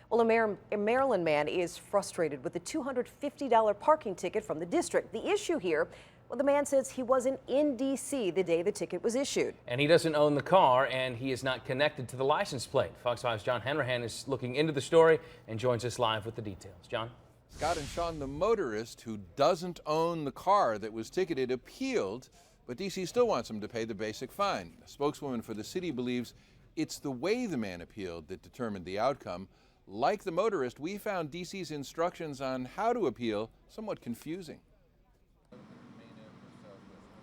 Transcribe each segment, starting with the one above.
Well, a Maryland man is frustrated with the $250 parking ticket from the district. The issue here, well, the man says he wasn't in D.C. the day the ticket was issued. And he doesn't own the car, and he is not connected to the license plate. Fox 5's Jon Henrehan is looking into the story and joins us live with the details. John? Scott and Sean, the motorist who doesn't own the car that was ticketed appealed, but D.C. still wants him to pay the basic fine. A spokeswoman for the city believes it's the way the man appealed that determined the outcome. Like the motorist, we found D.C.'s instructions on how to appeal somewhat confusing.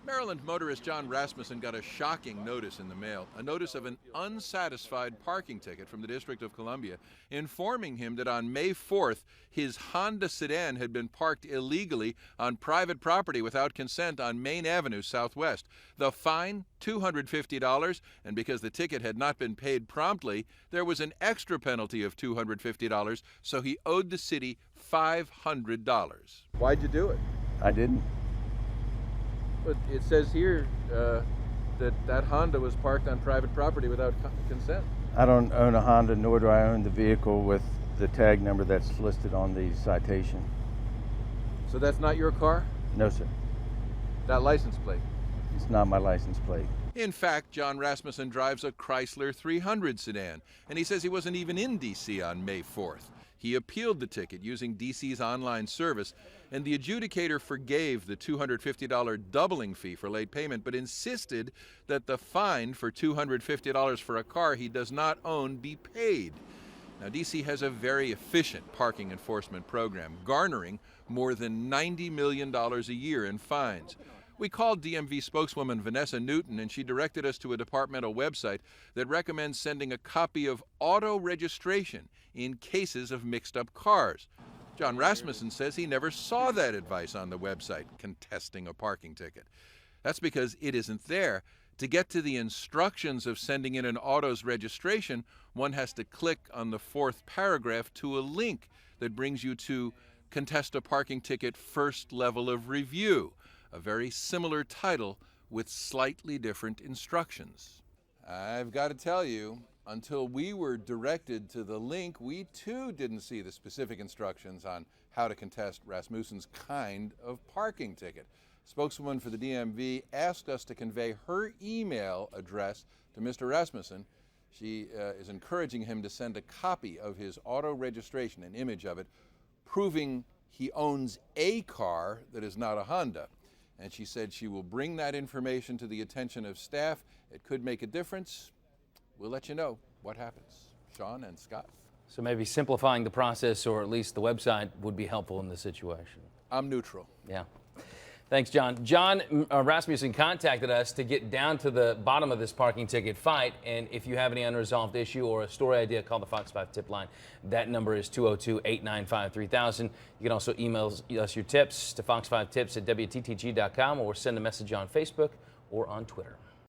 Maryland motorist Jon Rasmussen got a shocking notice in the mail, a notice of an unsatisfied parking ticket from the District of Columbia, informing him that on May 4th, his Honda sedan had been parked illegally on private property without consent on Maine Avenue Southwest. The fine, $250, and because the ticket had not been paid promptly, there was an extra penalty of $250, so he owed the city $500. Why'd you do it? I didn't. But it says here that Honda was parked on private property without consent. I don't own a Honda, nor do I own the vehicle with the tag number that's listed on the citation. So that's not your car? No, sir. That license plate? It's not my license plate. In fact, Jon Rasmussen drives a Chrysler 300 sedan, and he says he wasn't even in D.C. on May 4th. He appealed the ticket using D.C.'s online service, and the adjudicator forgave the $250 doubling fee for late payment, but insisted that the fine for $250 for a car he does not own be paid. Now, D.C. has a very efficient parking enforcement program, garnering more than $90 million a year in fines. We called DMV spokeswoman Vanessa Newton, and she directed us to a departmental website that recommends sending a copy of auto registration in cases of mixed-up cars. Jon Rasmussen says he never saw that advice on the website contesting a parking ticket. That's because it isn't there. To get to the instructions of sending in an auto's registration, one has to click on the fourth paragraph to a link that brings you to Contest a Parking Ticket First Level of Review, a very similar title with slightly different instructions. I've got to tell you, until we were directed to the link, we too didn't see the specific instructions on how to contest Rasmussen's kind of parking ticket. Spokeswoman for the DMV asked us to convey her email address to Mr. Rasmussen. She is encouraging him to send a copy of his auto registration, an image of it, proving he owns a car that is not a Honda. And she said she will bring that information to the attention of staff. It could make a difference. We'll let you know what happens. Sean and Scott. So maybe simplifying the process, or at least the website, would be helpful in this situation. I'm neutral. Yeah. Thanks, John. Jon Rasmussen contacted us to get down to the bottom of this parking ticket fight. And if you have any unresolved issue or a story idea, call the Fox 5 tip line. That number is 202-895-3000. You can also email us your tips to fox5tips@wttg.com, or send a message on Facebook or on Twitter.